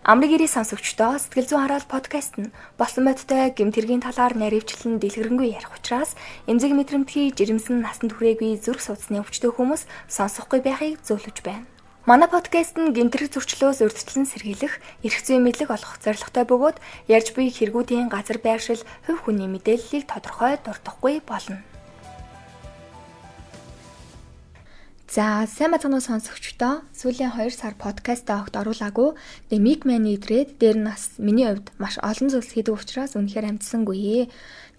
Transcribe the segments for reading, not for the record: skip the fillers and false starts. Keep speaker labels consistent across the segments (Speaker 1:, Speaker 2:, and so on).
Speaker 1: Амрыг ирээ сонсогчдоо Сэтгэл зүйн хараал подкаст нь болсон бодтой гэмт хэргийн талаар наривчлан дэлгэрэнгүй ярих учраас эмзэг мэдрэмтгий жирэмсэн насанд хүрээгүй зүрх судасны өвчтөе хүмүүс сонсохгүй байхыг зөвлөж байна. Манай подкаст нь гэмт хэрэг зөрчлөөс урьдчилан сэргийлэх, эрх зүйн мэдлэг олох зорилготой бөгөөд ярьж буй хэрэгүүдийн газар байршил, хувь хүний мэдээллийг тодорхой дурдахгүй болно. За, сайн бацхан сонсогчдоо сүүлийн 2 сар подкастаа огт оруулаагүй. Тэгээ миг мэн идрээд дээр нас миний хувьд маш олон зүйлс хийдэг учраас үнэхээр амжсангүй.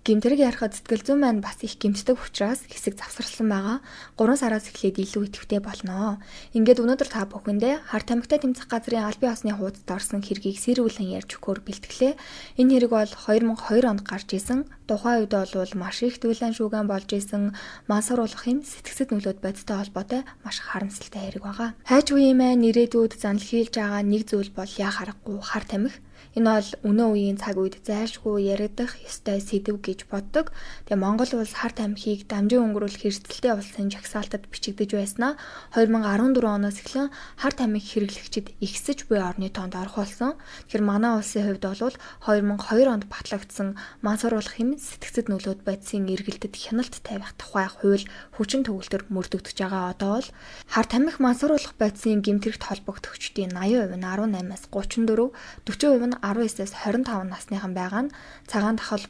Speaker 1: Гэмтрэг ярихад сэтгэл зүйн маань бас их гэмтдэг учраас хэсэг завсарласан байгаа. 3 сараас эхлээд илүү идэвхтэй болно. Ингээд өнөөдөр та бүхэндээ Харт тамхитай тэмцэх газрын албан ёсны хуудасд орсон хэргийг сэрүүлэн ярьж өгөхөөр бэлтгэлээ. Энэ хэрэг бол 2002 онд гарч исэн. Тухайн үед бол маш их дүүлэн шүүгэн болж исэн мансууруулах юм сэтгцэд нөлөөд бодистой холбоотой маш харамсалтай хэрэг байгаа. Хайч үеийн маань ирээдүйд занл хийлж байгаа нэг зүйл бол яа харахгүй хар тамхи. Энэ бол өнөө үеийн цаг үед зайлшгүй яригдах ёстой сэдв гэж боддог. Тэгээ Монгол улс хар тамхиг дамжин өнгөрүүлэх эрсдэлтэй улсын жагсаалтад бичигдэж байснаа 2014 оноос эхлэн хар тамхи хэрэглэгчид ихсэж буй орны тоонд орох болсон. Тэгэхээр манай улсын хувьд бол 2002 онд батлагдсан мансууруулах хэм сэтгцэд нөлөөд бодисын эргэлтэд хяналт тавих тухай хууль хүчин төгөлтөр мөрдөгдөж байгаа. Одоо бол хар тамхи мансууруулах бодисын гэмтэрэгт холбогдогчдын 80% нь 18-аас 34, 40% нь 19-с 25 насныхан байгаа нь цагаан тахал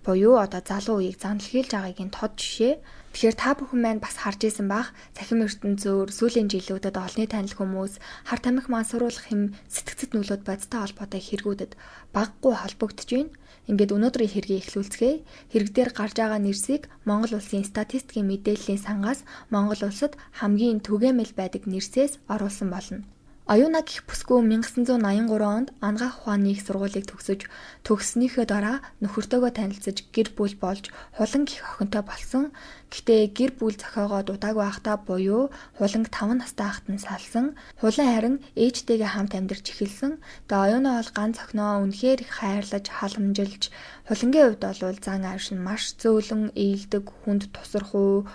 Speaker 1: буюу одоо залуу үеийг занл хийлж байгаагийн тод жишээ. Тэгэхээр та бүхэн маань бас харж исэн бах цахим ертөнцөөр сүүлийн жилүүдэд олонний танил хүмүүс хар тамхи мансууруулах хэм сэтгцэд нөлөөд бодистой холбоотой хэрэгүүдэд баггүй холбогдож байна. Ингээд өнөөдрийн хэргийг эхлүүлцгээе. Хэрэг дээр гарч байгаа нэрсийг Монгол улсын статистикийн мэдээллийн сангаас Монгол улсад хамгийн түгээмэл байдаг нэрсээс оруулсан болно. Оюуна гэх бүсгүй 1983 онд ангаах ухааны их сургуулийг төгсөж төгссөнийхөө дараа нөхөртөөгөө танилцаж гэр бүл болж хулан гих охинтой болсон. Гэхдээ гэр бүл зохиогоо дутаагүй байхдаа буюу хуланг 5 настай байхад нь салсан. Хулан харин ээжтэйгээ хамт амьдарч эхэлсэн. Тэгээ оюуна бол ганц охиноо үнэхээр их хайрлаж халамжилж хулангийн хувьд бол зан авш нь маш зөөлөн ээлдэг хүнд тусархуу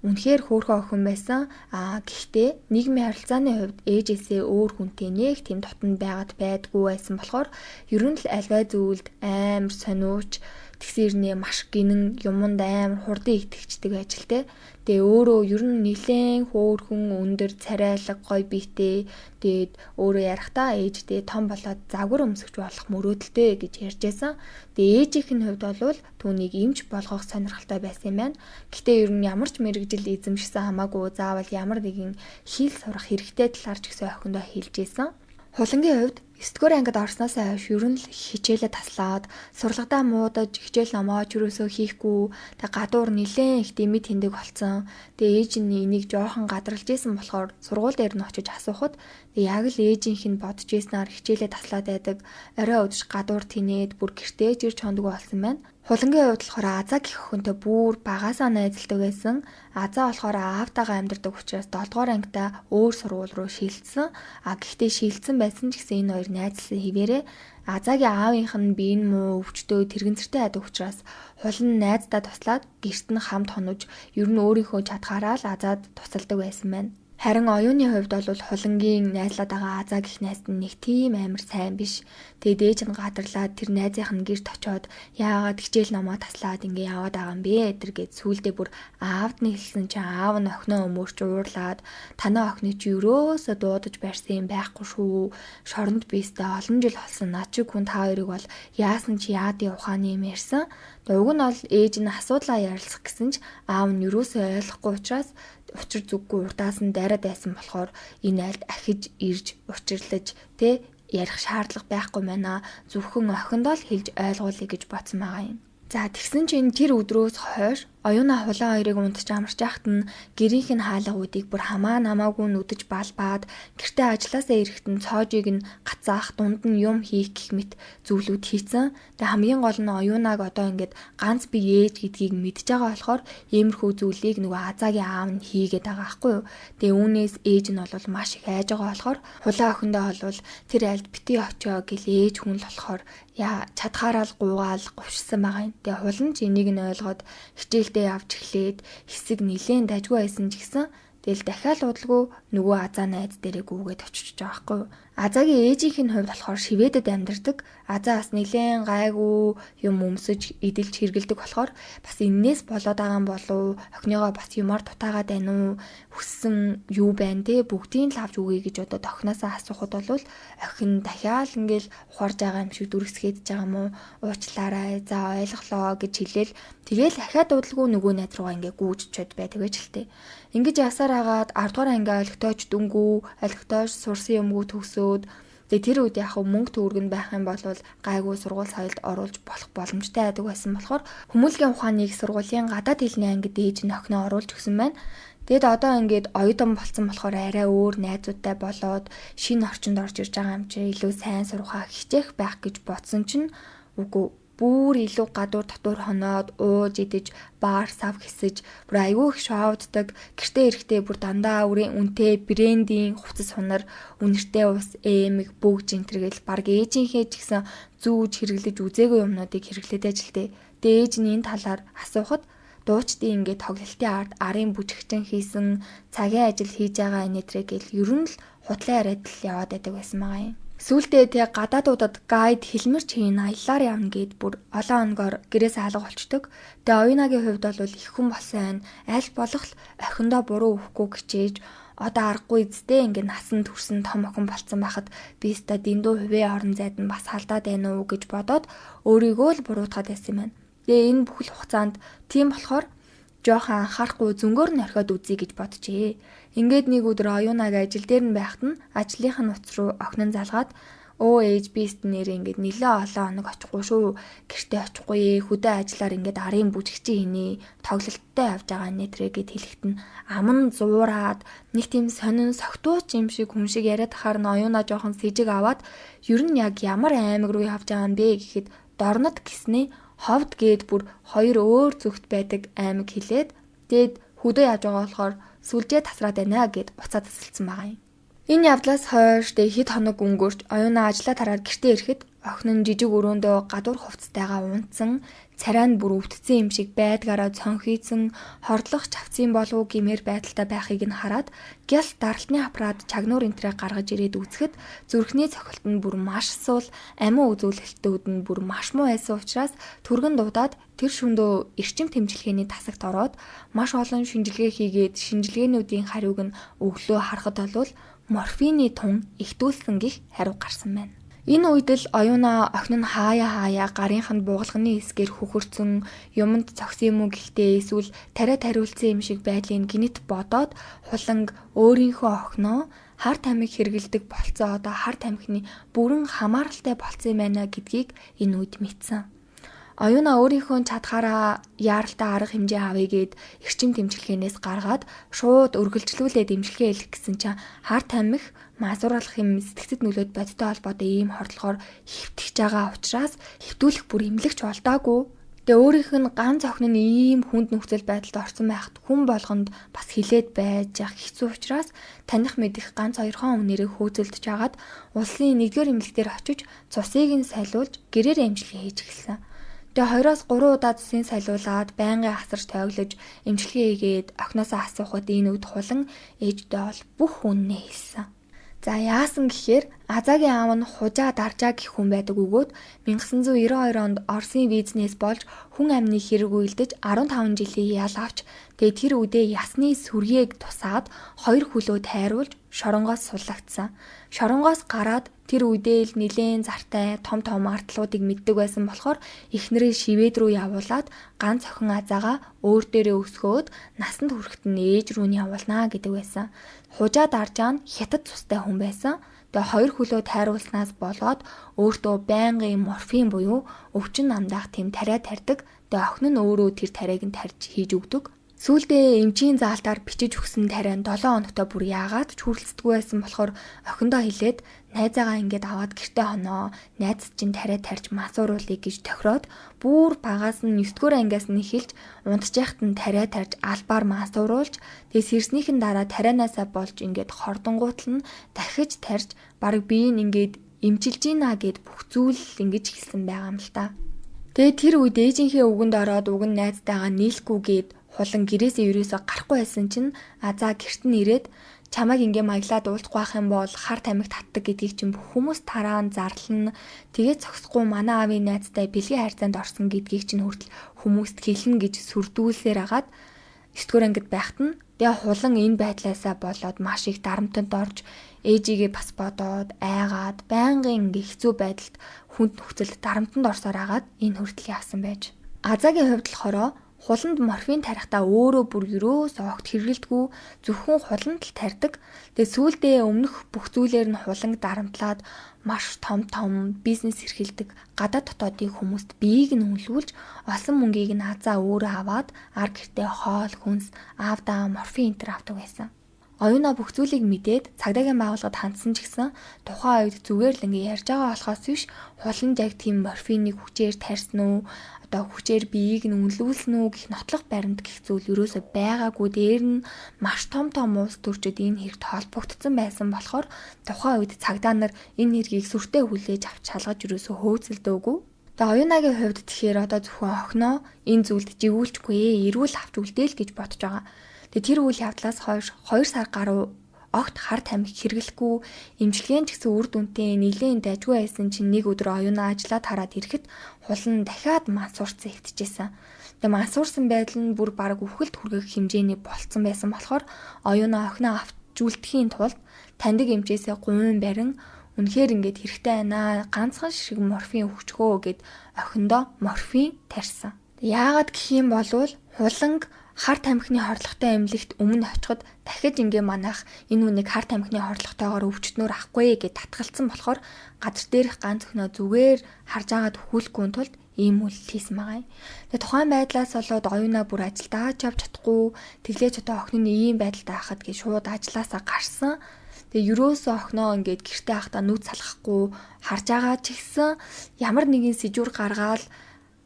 Speaker 1: үнэхээр хөөрхөн охин байсан. Гэхдээ нийгмийн харилцааны хувьд ээжээсээ өөр хүнтэй нэг тийм дотн байгаад байдгүй байсан болохоор ер нь л альвай зүйлд амар сониуч тэгсэрнээ маш гинэн юмд амар хурдан итгэждэг ажилтэй. Тэгээ өөрөө ер нь нилээн хөөрхөн өндөр царайлаг гой биетэй. Тэгээд өөрөө ярахтаа ээжтэй том болоод загвар өмсөж болох мөрөөдөлтэй гэж ярьжсэн. Тэгээ ээжийнх нь хувьд бол түүнийг эмч болгох сонирхолтой байсан юм байна. Гэхдээ ер нь ямар ч мэрэгжил эзэмшсэн хамаагүй заавал ямар нэгэн хэл сурах хэрэгтэй талаар ч гэсэн охиндоо хэлжсэн. Хулангийн хувьд 9-р ангид орсноос хойш ер нь л хичээлээ таслаад сурлагадаа муудаж хичээл номоо ч юусоо хийхгүй тэг гадуур нилээн их дэмэд тэндэг болцсон. Тэгээ ээж нь энийг жоохон гадралж исэн болохоор сургууль дээр нь очиж асуухад яг л ээжийнх нь бодож ийснаар хичээлээ таслаад байдаг. Орой өдөж гадуур тинээд бүр гэртээ ирж хондгоо болсон байна. Хулангийн хувьд болохоор Азаа гэх охинтой бүр багаасаа найзалдаг байсан. Азаа болохоор аавтайгаа амьдардаг учраас 7-р ангидаа өөр сургууль руу шилжсэн. Гэхдээ шилжсэн байсан ч гэсэн энэ хоёр найзлсан хിവэрээ Азаагийн аавынх нь биеийн муу өвчтөө тэрэгцэртэй байдаг учраас хулан найздаа туслаад гэрт нь хамт хонож ер нь өөрийнхөө чадхаараа л Азаад тусалдаг байсан байна. Харин оюуны хувьд бол хулангийн найзлаад байгаа Азаа гэх найз нь нэг тийм амар сайн биш. Тэгээд ээж нь гадарлаад тэр найзынх нь гэрт очиод яагаад хичээл номоо таслаад ингэ яваад байгаа юм бэ тэр гээд сүүлдээ бүр аавд нь хэлсэн чинь аав нь охиноо өмөрч уурлаад танаа охины чи өрөөсө дуудаж барьсан юм байхгүй шүү. Шоронд биестэй олон жил болсон над чи хүн та хоёрыг бол яасан чи яадын ухааны юм ярьсан. Уг нь бол ээж нь асуудлаа ярилцах гэсэн ч аав нь өрөөсө ойлгохгүй учраас учир зүггүй урдаас нь дайраад байсан болохоор энэ айлд ахиж ирж учирлаж ярих шаардлага байхгүй байна. Зөвхөн охиндоо л хэлж ойлгуулъя гэж бодсон байгаа юм. За тэгсэн чинь тэр өдрөөс хойш оюуна хулан хоёрыг унтж амарч яхад нь гэрийнх нь хаалга үдийг бүр хамаа намаагүй нүдэж балбаад гэртээ ажилласаа ирэхэд нь цоожийг нь гацаах дунд нь юм хийх гэх мэт зүйлүүд хийцэн. Тэгээ хамгийн гол нь оюунаг одоо ингээд ганц би ээж гэдгийг мэдж байгаа болохоор иймэрхүү зүйлийг нөгөө Азаагийн аав нь хийгээд байгаа байхгүй юу. Тэгээ үүнээс ээж нь бол маш их айж байгаа болохоор хулан охиндоо бол тэр айлд бити очоо гэл ээж хүн л болохоор чадхаараа л гуугаал говшсан байгаа юм. Тэгээ хулан ч энийг нь ойлгоод хичээлдээ явж эхлээд хэсэг нилээн дажгүй байсан ч гэсэн тэгэл дахиад удалгүй нөгөө Азаа найз дээрээ гүгээд очиж байгаа байхгүй юу. Азагийн ээжийнх нь хувьд болохоор шивэдэд амьдардаг. Азаа бас нэлээд гайгүй юм өмсөж идэлж хэргэлдэг болохоор бас энээс болоод байгаа юм болов охиныгоо бас юмар дутаагаад байна уу? Хүссэн юу байна те бүгдийг л авч үгүй гэж одоо охиноосоо асуухад бол охин дахиад ингээл ухаарж байгаа юм шиг дүрсгээд байгаа юм уу? Уучлаарай. За ойлголоо гэж хэлээл тэгэл дахиад дуудлаггүй нөгөө найз руугаа ингээ гүйжчихэд байдаг гэж л те. Ингэж ясаар хагаад 10 дугаар анги олигтойч дүнгүү, олигтойч сурсан юмгүй төгсөөд тэгээ тэр үед яг мөнгө төгрөг нь байх юм бол гайгүй сургууль соёлд оруулж болох боломжтой байдаг байсан болохоор Хүмүүлгийн ухааныг сургуулийн гадаад хэлний ангид ээж нь охиноо оруулж өгсөн байна. Тэгэд одоо ингээд оюутан болсон болохоор арай өөр найзуудтай болоод шинэ орчинд орж ирж байгаа юм чи илүү сайн сурахаа хичээх байх гэж бодсон чинь үгүй бүр илүү гадуур татвар хоноод ууж идэж баар сав хэсэж бүр айгүй их шоуддаг гэртээ эрэхтэй бүр дандаа үнэтэй брендийн хувцас хунар үнэртэй ус эмэг бүгж энтергээл баг ээжийнхээ ч гэсэн зүүж хэрэглэж үзээгүй юмнуудыг хэрэглээд ажилтээ. Дээж нь энэ талаар асуухад дуучдын ингээд тоглолтын ард арын бүжигчин хийсэн цагийн ажил хийж байгаа энэтрэ гэл ер нь л худлаа яриад л яваад байдаг байсан байгаа юм. Сүүлдээ тэг гадаадуудад гайд хэлмэрч хийн аяллаар явна гэд бүр олон оногоор гэрээс алга болчдөг. Тэгээ оюунагийн хувьд бол их хүн болсон аль болох л охиндоо буруу өгөхгүй хичээж одоо аргагүй эцтэй ингээд насан турсан том охин болцсон байхад би өстой дэндүү хувийн орон зайд нь бас халдаад байна уу гэж бодоод өөрийгөө л буруутгаад байсан юм байна. Тэгээ энэ бүхэл хугацаанд тийм болохоор жоохон анхаарахгүй зөнгөөр нь орхиод үзье гэж боджээ. Ингээд нэг өдөр оюунаг ажил дээр нь байхад нь ажлынх нь утас руу охин нь залгаад ээж бист нэрээ ингээд нэлээ олон хоног очихгүй шүү. Гэртээ очихгүй хөдөө ажиллаар ингээд арын бүжигчин хийнэ. Тоглолттой явж байгаа нэтрээ гэд хэлэхэд нь ам нь зуураад нэг тийм сонин согтууч юм шиг хүн шиг яриад тахаар нь оюунаа жоохон сэжиг аваад ер нь яг ямар аймаг руу явж байгаа юм бэ гэхэд дорнод гиснээ ховд гээд бүр хоёр өөр зүгт байдаг аймаг хилээд тэгэд хөдөө явж байгаа болохоор сүлжээ тасраад байна гэд буцаад тасалсан байгаа юм. Энэ явдлаас хойш хэд хоног өнгөрч оюунаа ажлаа тараад гэртээ ирэхэд охин нь жижиг өрөөндөө гадуур хувцастайгаа унтсан, царай нь бүр өвдсөн юм шиг байдгаараа цонхийцэн, хордлох чавцын болов гэмээр байдалтай байхыг нь хараад гял даралтны аппарат чагнуур энтрээ гаргаж ирээд үзэхэд зүрхний цохилт нь бүр маш суул, амин үзүүлэлтүүд нь бүр маш муу байсан учраас түргэн дуудаад тэр шөндөө эрчим тэмчилгээний тасагт ороод маш олон шинжилгээ хийгээд шинжилгээнүүдийн хариуг нь өглөө харахад бол морфины тун ихтүүлсэн гих хариу гарсан байна. Энэ үед л оюунаа охин нь хаяа гарынханд буугалганы эсгээр хөхөрцөн юмд зогсон юм уу гэхдээ эсвэл тариа тариулсан юм шиг байдлыг гинэт бодоод хуланг өөрийнхөө охиноо хар тамхи хэрэгэлдэг болцоо одоо хар тамхины бүрэн хамааралтай болцсон юм байна гэдгийг энэ үед мэдсэн. Оюунаа өөрийнхөө чадхаараа яаралтай арга хэмжээ авъя гэд эрчим тэмчилгээнээс гаргаад шууд үргэлжлүүлээд эмчилгээ хийх гэсэн чинь хар тамхи масууруулах юм сэтгцэд нөлөөд бодиттой холбоотой ийм хордлогоор хэвтэж байгаа учраас хэвтүүлэх бүр эмнэлэгч болдоогүй. Тэгээ өөрийнх нь ганц охин нь ийм хүнд нөхцөл байдалд орсон байхад хүн болгонд бас хилээд байж явах хэцүү учраас таних мэдих ганц 2 хүнээрээ хөөцөлдөж хагаад улсын 1-р эмнэлэгтэр очиж цусыг нь сайлуулж гэрээр эмчилгээ хийж эхэлсэн. Тэгээ 2-3 удаа цусын сайлуулад байнгын асарч тойглож эмчилгээ хийгээд охиноосоо асуухад энэ үед хулан ээждээ бол бүх үннээ хэлсэн. За яасан гэхээр Азагийн аав нь Хужаа Даржаа гэх хүн байдаг өгөөд 1992 онд Оросын визнээс болж хүн амны хэрэг үйлдэж 15 жилийн ял авч тэгээ тэр үдээ ясны сүрьеэг тусаад 2 хөлөө тайруулж шоронгоос суллагдсан. Шоронгоос гараад тэр үдээ л нилээн зартай том ардлуудыг мэддэг байсан болохоор эхнэрээ шивэд рүү явуулаад ганц охин Азаагаа өөр дээрээ өсгөөд насанд хүрэхэд нь ээж рүү нь явуулнаа гэдэг байсан. Хужаа Даржаа нь хятад цустай хүн байсан. Тэгээ 2 хөлөө тайруулснаас болоод өөртөө байнгын морфин буюу өвчин намдаах тэм тариа тарьдаг. Тэгээ охин нь өөрөө тэр тариаг нь тарьж хийж өгдөг. Сүүлдээ эмчийн заалтаар бичиж өгсөн тариа нь 7 хоногтой бүр яагаад ч хүрэлцдэггүй байсан болохоор охиндоо хэлээд найзаагаа ингээд аваад гэртээ хоноо. Найз чинь тариа тарьж масууруулъя гэж тохироод бүр багаас нь 9-р ангиас нь эхэлж унтжяхад нь тариа тарьж албаар масууруулж тэгээ сэрснийхэн дараа тарианаасаа болж ингээд хордонгуутал нь дахиж тарьж баг бие нь ингээд эмчилж ийна гэд бүх зүйл ингэж хэлсэн байгаа юм л та. Тэгээ тэр үед ээжийнхээ үгэнд ороод уг нь найзтайгаа нийлэхгүйгээд хулан гэрээсээ ерөөсө гарахгүй байсан чинь Азаа гэрт нь ирээд чамайг ингээ маяглаад уулзах байх юм бол хар тамхи татдаг гэдгийг чинь бүх хүмүүс тараан зарлана. Тэгээд зогсохгүй манай аавын найзтай бэлгийн хайрцаанд орсон гэдгийг чинь хүртэл хүмүүст хэлнэ гэж сүрдүүлсээр агаад 9-р ангид байхад нь тэгээ хулан энэ байдлаасаа болоод маш их дарамтанд орж ээжигээ бас бодоод айгаад байнгын ингээ хэцүү байдалд хүнд нөхцөлд дарамтанд орсоор агаад энэ хүртэл явсан байж. Азагийн хувьд болохоор хуланд морфин тарихдаа өөрөө бүр юроос огт хэрэгэлдэггүй зөвхөн хуланд л тарьдаг. Тэгээ сүүлдээ өмнөх бүх зүйлээр нь хуланг дарамтлаад маш том бизнес эрхэлдэг гадаад дотоодын хүмүүст биеийг нь үнэлүүлж олсон мөнгийг нь азаа өөрөө аваад ар гэртээ хоол хүнс аавдаа морфин энтер авдаг байсан. Оюуна бүх зүйлийг мэдээд цагдаагийн байгууллагад хандсан ч гэсэн тухайн үед зүгээр л ингээ ярьж байгаа болохоос биш хуланд яг тийм морфиныг хүчээр тарьсан уу одоо хүчээр биеийг нь үнэлүүлсэн үү гэх нотлох баримт гэх зүйл ерөөсөй байгаагүй. Дээр нь маш том улс төрчид энэ хэрэгт холбогдсон байсан болохоор тухайн үед цагдаа нар энэ хэргийг сүртэй хүлээж авч шалгаж ерөөсөй хөөцөлдөөгүй. Тэгээ оюунагийн хувьд тэгэхээр одоо зөвхөн охиноо энэ зүйлд живүүлчихгүй эрүүл авч үлдээл гэж бодож байгаа. Тэгээ тэр үйл явдлаас хойш 2 сар гаруй огт хар тамхи хэрэглэхгүй эмчилгээнд ч гэсэн үр дүнтэй нэлээд дайггүй байсан чинь нэг өдөр оюунаа ажиллаад хараад ирэхэд хулан дахиад мансуурсан хэвтчихсэн. Тэгээ мансуурсан байдал нь бүр бараг үхэлд хүргэх хэмжээний болцсон байсан болохоор оюунаа охиноо авч үлдэхийн тулд таньдаг эмчээсээ гуйн барин үнэхээр ингээд хэрэгтэй байна. Ганцхан шиг морфин өгчгөө гэд охиндоо морфин тарьсан. Яагаад гэх юм бол хуланг хар тамхины хорлоготой эмнэлэгт өмнө очиход дахиж ингээ манайх энэ үнийг хар тамхины хорлоготойгоор өвчтнөр ахгүй гэж татгалцсан болохоор газар дээрх ганц өхнөө зүгээр харж агаад хүүлэхгүй тулд ийм үйл хийсэн байгаа юм. Тэгээ тухайн байдлаас болоод оюунаа бүр ажилдаа ч явж чадахгүй тэглээж одоо охин нь ийм байдалтай байхад гэж шууд ажилласаа гарсан. Тэгээ ерөөсөө охиноо ингээд гэртээ байхдаа нүд салгахгүй харж байгаа ч гэсэн ямар нэгэн сэжүүр гаргаал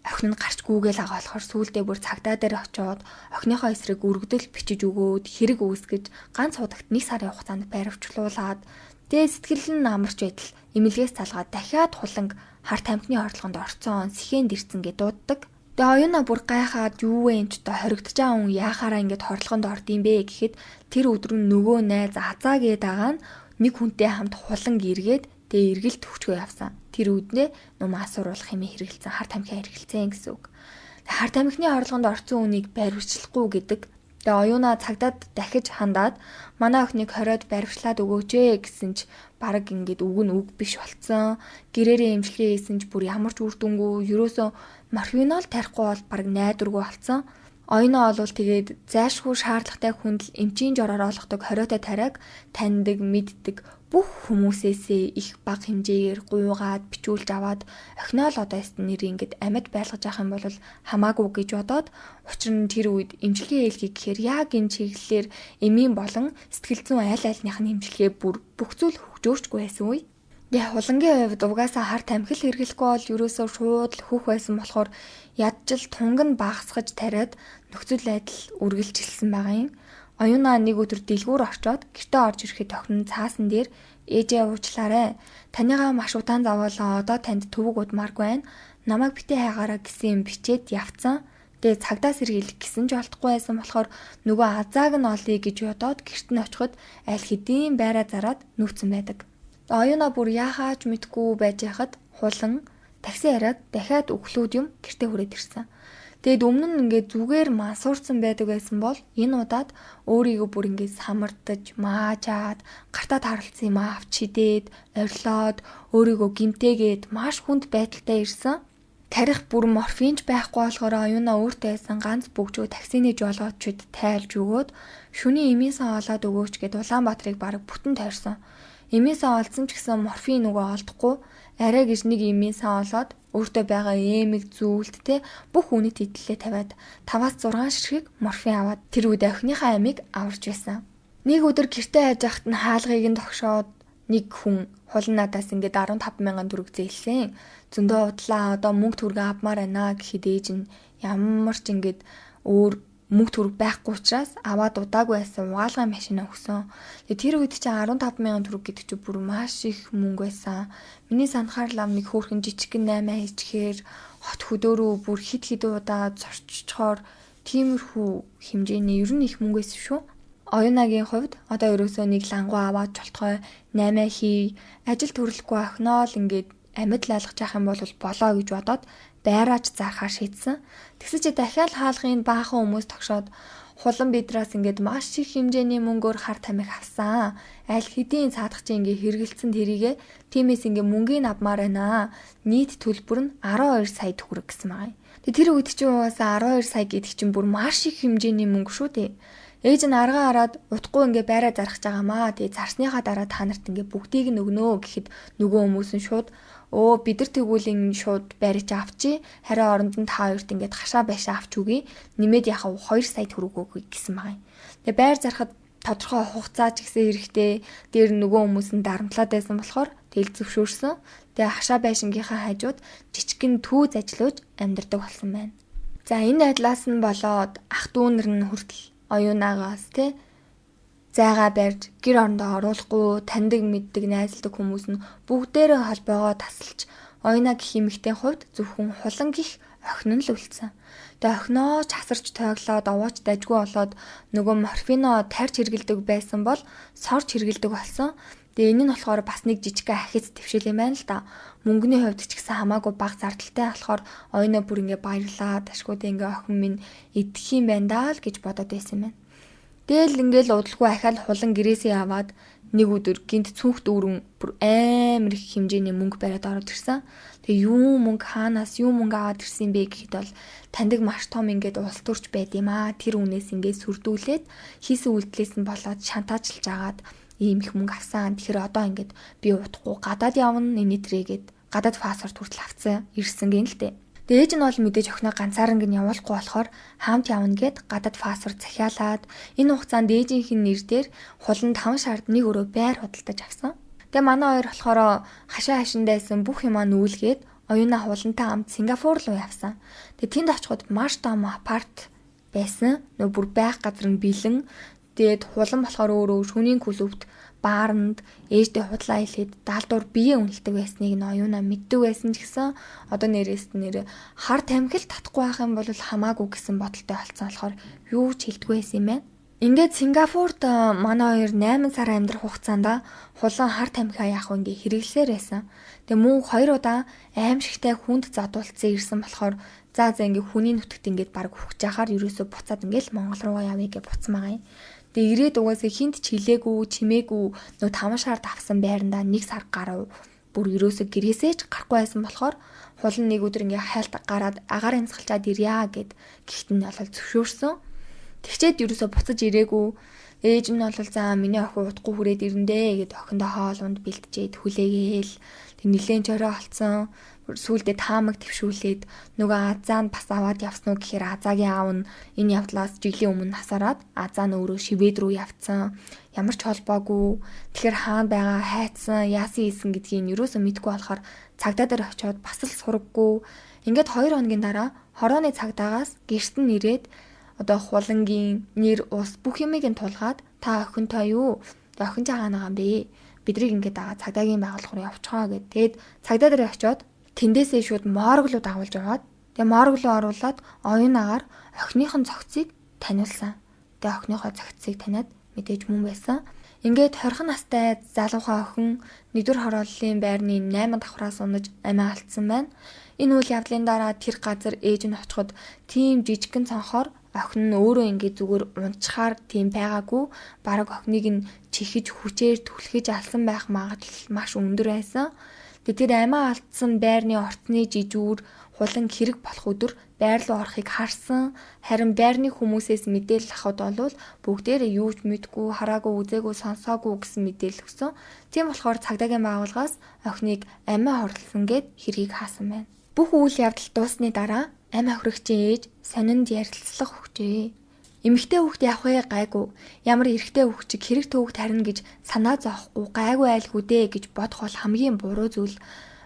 Speaker 1: охин нь гарч гүүгээл байгаа болохоор сүүлдээ бүр цагдаа дээр очиод охиныхоо эсрэг өргөдөл бичиж өгөөд хэрэг үүсгэж ганц удагт 1 сарын хугацаанд байрвчлуулаад тэгээ сэтгэл нь амарч байтал эмнэлгээс залгаад дахиад хуланг хар тамхины хорлогонд орцсон сэхэнд ирсэн гэж дууддаг. Тэгээ оюуна бүр гайхаад юу вэ энэ ч одоо хоригдож байгаа хүн яахаараа ингэж хорлогонд орд юм бэ гэхэд тэр өдөр нь нөгөө найз азаа гээд байгаа нь нэг хүнтэй хамт хуланг эргээд тэгээ эргэлт төвчгөө явсан. Тэр үднээ нумаас уруулах хэмээн хэрэгэлсэн хар тамхи хэрэгэлсэн гэсэн үг. Хар тамхины хорлогонд орсон үнийг баривчлахгүй гэдэг. Тэгээ оюуна цагдаад дахиж хандаад манай охиныг хориод баривчлаад өгөөч гэсэн ч бараг ингээд үг нь үг биш болцсон. Гэрээрээ эмчилгээ хийсэн ч бүр ямар ч үр дүнгүй ерөөсөө морфинол тарихгүй бол бараг найдваргүй болцсон. Оюуна олвол тэгээд зайлшгүй шаардлагатай хүнд л эмчийн жороор олгодог хориотой тариаг таньдаг, мэддэг бүх хүмүүсээсээ их бага хэмжээгээр гуйгаад бичүүлж аваад охиноо л одоо нэр ингээд амьд байлгаж авах юм бол хамаагүй гэж бодоод учир нь тэр үед эмчилгээ хийлгэх гэхээр яг энэ чиглэлээр эмийн болон сэтгэл зүйн аль альных нь эмчилгээ бүр бүх зүйл хөгжөөрчгүй байсан үе. Тэгээ хулангийн хувьд угаасаа хар тамхи л хэрэглэхгүй бол ерөөсөө шууд л хөх байсан болохоор ядчил тунг нь багасгаж тариад нөхцөл байдал үргэлжилсэн байгаа юм. Оюуна нэг өдөр дэлгүүр очоод гэртээ орж ирэхэд охин цаасан дээр ээжээ уучлаарай. Танийгаа маш удаан зовоолоо. Одоо танд төвөг удмааргүй байна. Намайг битээ хайгаараа гэсэн юм бичээд явцсан. Тэгээ цагдаас сэргийлэх гэсэн ч олдохгүй байсан болохоор нөгөө азааг нь олъё гэж бодоод гэрт нь очиход аль хэдийн байраа зараад нүүцэн байдаг. Оюуна бүр яахаач мэдгүй байж хахад хулан такси хараад дахиад өглөөд юм гэртээ хүрээд ирсэн. Тэгэд өмнө нь ингээд зүгээр мансуурсан байдаг байсан бол энэ удаад өөрийгөө бүр ингээд самардаж, маажаад, гартаа тааралцсан юм авч хидээд, орилоод, өөрийгөө гимтээгээд маш хүнд байдалтай ирсэн. Тарих бүр морфинч байхгүй болохоор оюуна өөртөө байсан ганц бөгжөө таксины жолоочид тайлж өгөөд шөнийн эмээсээ олоод өгөөч гэд Улаанбаатарыг бараг бүтэн тойрсон. Эмээсээ олсон ч гэсэн морфин нөгөө олдохгүй арай гэж нэг эмээсээ олоод өөртөө байгаа эмэг зүйлттэй бүх үнэт идэлээ тавиад 5-6 ширхэг морфин аваад тэр үед охиныхаа амийг аварч байсан. Нэг өдөр гэртээ хайж ахт нь хаалгыг нь тогшоод нэг хүн хулан надаас ингээд 15,000 төгрөг зээлсэн. Зөндөө удлаа одоо мөнгө төгрөг авмаар байна гэхэд ээж нь ямар ч ингээд өөр мөнгө төгрөг байхгүй учраас аваад удаагүй байсан угаалгын машинаа өгсөн. Тэгээ тэр үед чинь 15,000 төгрөг гэдэг чинь бүр маш их мөнгө байсан. Миний санахаар л нэг хөөрхөн жижигхэн 8 хийчихээр хот хөдөөрөө бүр хид удаа зорччоор тиймэрхүү хэмжээний ер нь их мөнгө байсан шүү. Оюунагийн хувьд одоо ерөөсөө нэг лангуу аваад жолтгой 8 хий ажил төрөлхгүй охиноо л ингээд амьд лайлгаж явах юм бол болоо гэж бодоод байраач зархаар шийдсэн. Тэгсэж дахиад хаалгын баахан хүмүүс тогшоод хулан бидраас ингээд маш их хэмжээний мөнгөөр хар тамхи авсан. Аль хэдийн цаадах чинь ингээд хэрэгэлсэн тэрийгэ тиймээс ингээд мөнгөний авмаар байна. Нийт төлбөр нь 12 сая төгрөг гэсэн байгаа юм. Тэр үед чинь угаасаа 12 сая гэдэг чинь бүр маш их хэмжээний мөнгө шүү дээ. Ээж нь аргаа хараад утгагүй ингээ байраа зарах гэж байгаамаа. Тэгээ зарсныхаа дараа та нарт ингээ бүгдийг нь өгнө гэхэд нөгөө хүмүүс нь шууд бид нар тэгвэл шууд байрч авчи. Харин оронд нь та хоёрт ингээ хашаа байшаа авч үгүй. Нэмээд яхав 2 сая төгрөг өгье гэсэн байгаа юм. Тэгээ байр зарахад тодорхой хугацаа ч гэсэн хэрэгтэй. Дээр нөгөө хүмүүс нь дарамтлаад байсан болохоор тэл зөвшөөрсөн. Тэгээ хашаа байшингийнхаа хажууд жижигэн түүз ажиллаж амьдардаг болсон байна. За энэ айдлаас нь болоод ах дүүнэр нь хүртэл оюунаагаас зайгаа барьж гэр орондоо оруулахгүй таньдаг мэддэг найзалдаг хүмүүс нь бүгдээрээ холбоогоо тасалж оюунаа гэх эмэгтэй хувьд зөвхөн хулан гих охин нь л үлдсэн. Тэгээ охиноо ч хасарч тойглоод овооч дажгүй болоод нөгөө морфино тарьж хэргэлдэг байсан бол сорж хэргэлдэг болсон. Тэгээ энэ нь болохоор бас нэг жижигхэн ахиц твшил юм байна л да. Мөнгөний хувьд ч гэсэн хамаагүй бага зардалтай болохоор оюунаа бүр ингээ баярлаа. Ташгууд ингээ охин минь идэх юм байна даа л гэж бодоод байсан юм байна. Тэгэл ингээл удалгүй ахаал хулан гэрээсээ аваад нэг өдөр гинт цүнхт өрөн бүр амар их хэмжээний мөнгө бариад ороод ирсэн. Тэгээ юу мөнгө хаанаас юу мөнгө аваад ирсэн бэ гэхэд бол таньдаг маш том ингээд улс төрч байд юм аа. Тэр үнээс ингээд сүрдүүлээд хийсэн үйлдэлээс нь болоод шантаажлж агаад ийм их мөнгө авсан. Тэгэхээр одоо ингээд би удахгүй гадаад явна энэтрээгээд гадаад паспорт хүртэл авсан ирсэн гин л дээ. Ээж нь бол мэдээж охиноо ганцаараа ингэ явуулахгүй болохоор хаамт явна гэд гадаад паспорт захиалаад энэ хугацаанд ээжийнх нь нэр дээр хуланд 5 шард нэг өрөө байр худалдаж авсан. Тэгээ манай хоёр болохоор хашаа хашиндайсэн бүх юмаа нүүлгээд оюунаа хулантай хамт Сингапур руу явсан. Тэгээ тэнд очиход маш том апарт байсан. Нөгөө бүр байх газар нь бэлэн. Тэгээд хулан болохоор өөрөө шөнийн клубт бааранд ээжтэй худлаа хэлээд даалдуур бие үнэлдэг байсныг нь оюунаа мэддэг байсан ч гэсэн одоо нэр хар тамхил татахгүй байх юм бол хамаагүй гэсэн бодолтой болсон болохоор юу ч хэлдэггүй байсан юм байна. Ингээд Сингапурт манай хоёр 8 сар амьдрах хугацаанд хулан хар тамхиа яах вэ ингээ хэрэглэсээр байсан. Тэгээ мөн 2 удаа аимшигтай хүнд задуулцсан ирсэн болохоор за ингээ хүний нүтгэт ингээд баг хөвж яхаар ерөөсө буцаад ингээл Монгол руугаа явъя гэж буцсан байгаа юм. Тэгээ ирээд угаасаа хинт ч хилээгүй, чимээгүй нөө 5 шард авсан байрандаа 1 сар гарав. Бүр ерөөсө гэрээсээ ч гарахгүй байсан болохоор хулан нэг өдөр ингээ хайлт гараад агаар амьсгалчаад ирья гэд гихт нь бол зөвшөөрсөн. Тэгчээд ерөөсө буцаж ирээгүй. Ээж нь бол за миний охин утгагүй хүрээд ирэндээ гэд охиндоо хоол унд бэлтжээд хүлээгээл. Тэг нилээн чороо олцсон. Сүүлдээ таамаг твшүүлээд нөгөө азаанд бас аваад явсан уу гэхээр азаагийн аав нь энэ явдлаас жилийн өмнө насараад азаа нь өөрөө Швед рүү явцсан. Ямар ч холбоогүй. Тэгэхээр хаана байгаа хайцсан, яасан ийсэн гэдгийг ерөөсөө мэдгүй болохоор цагдаа дээр очиод бас л сураггүй. Ингээд 2 хоногийн дараа хорооны цагдаагаас гэрт нь ирээд одоо хулангийн нэр ус бүх юмыг нь тулгаад та охинтой юу? Охин ч хаана байгаа юм бэ? Бидрийг ингээд дагаа цагдаагийн байгууллага руу явчихаа гэд. Тэгээд цагдаа дээр очиод тэндээсээ шууд морг руу дагуулж аваад тэгээ морг руу оруулаад оюунаагаар охиныхон цогцыг таниулсан. Тэгээ охиныхоо цогцыг таниад мэдээж мөн байсан. Ингээд 20 настай залуухай охин 1-р хорооллын байрны 8 давхраас унаж амиа алдсан байна. Энэ үйл явдлын дараа тэр газар ээж нь очиход тийм жижигхэн цонхоор охин нь өөрөө ингээд зүгээр унчхаар тийм байгаагүй. Бараг охиныг нь чихэж хүчээр түлхэж алсан байх магадлал маш өндөр байсан. Тэр амиа алдсан байрны орцны жижүүр хулан хэрэг болох өдөр байр руу орохыг харсан. Харин байрны хүмүүсээс мэдээлэл авахд бол бүгдээрээ юу ч мэдгүй, хараагүй, үзээгүй, сонсоогүй гэсэн мэдээлэл өгсөн. Тийм болохоор цагдаагийн байгууллагаас охиныг амиа хорлсон гэд хэргийг хаасан байна. Бүх үйл явдал дуусны дараа амиа хөрөгчийн ээж сонинд ярилцлага өгчээ. Эмэгтэй хүүхд явах вэ гайгүй. Ямар эрэгтэй хүүхд чиг хэрэг төвөгт харина гэж санаа зовхгүй гайгүй айлгүй дээ гэж бодох бол хамгийн буруу зүйл.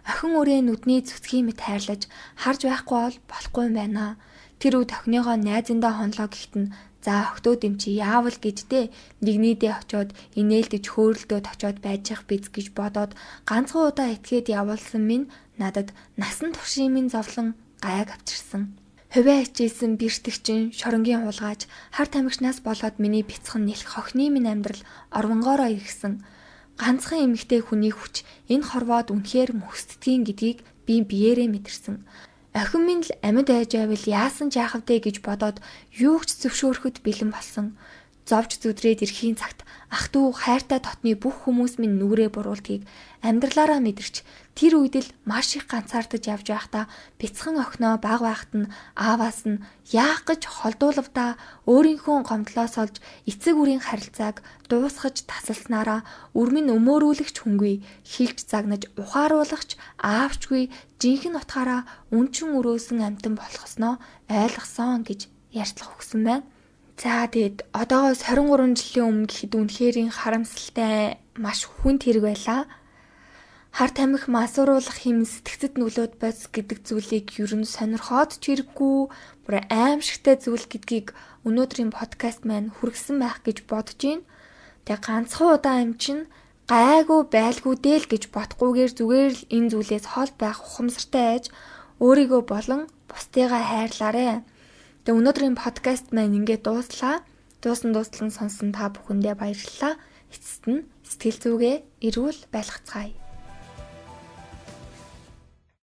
Speaker 1: Охин өрөө нүдний цэцгийн мэт хайрлаж харж байхгүй бол болохгүй юм байна. Тэр үед охиныгоо найзандаа хонлоо гэхтэн за охтууд юм чи яавал гэжтэй нэгнийдээ очиод инээлдэж хөөрөлдөөд очиод байж явах биз гэж бодоод ганцхан удаа этгээд явуулсан минь надад насан туршийн минь зовлон гайг авчирсан. Хувиа хичээсэн бэртэгчин шоронгийн хулгайч хар тамхинаас болоод миний бяцхан нэлэх хохны минь амьдрал орвонгоороо иргсэн. Ганцхан эмэгтэй хүний хүч энэ хорвоод үнэхээр мөхсдгийн гэдгийг би биеэрээ мэдэрсэн. Охин минь л амьд айж байвал яасан ч яахав дээ гэж бодоод юу ч зөвшөөрөхөд бэлэн болсон. Зовж зүдрээд ирэхийн цагт ах トゥ хайртай дотны бүх хүмүүс минь нүрээ буруулдгийг амьдралаараа мэдэрч тэр үед л маш их ганцаардаж явж байхдаа бяцхан охиноо баг байхад нь ааваас нь яах гэж холдуулвдаа өөрийнхөө гомдлоос олж эцэг үрийн харилцааг дуусгаж тасалснараа үрмэн өмөөрүүлэгч хүнгүй хилж загнаж ухааруулагч аавчгүй жинхэнэ утгаараа үнчин өрөөсөн амтан болохсноо ойлгосон гэж ярьцлах өгсөн байна. За тэгэд одоогоос 23 жилийн өмнө гэхэд үнэхэрийн харамсалтай маш хүнд хэрэг байлаа. Хар тамхи масууруулах хэм сэтгцэд нөлөөд бац гэдэг зүйлийг ер нь сонирхоод ч хэрэггүй бүр аимшигтай зүйл гэдгийг өнөөдрийн подкаст маань хүргэсэн байх гэж бодож байна. Тэгээ ганцхан удаа юм чинь гайгүй байлгүй дээл гэж бодохгүйгээр зүгээр л энэ зүйлээс хол байх ухамсартай айж өөрийгөө болон бусдыгаа хайрлаарэ. Тэгээ өнөөдрийн подкаст маань ингээд дууслаа. Дуустал сонсон та бүхэндээ баярлалаа. Эцэст нь сэтгэл зүгээ эрүүл байлгацгаая.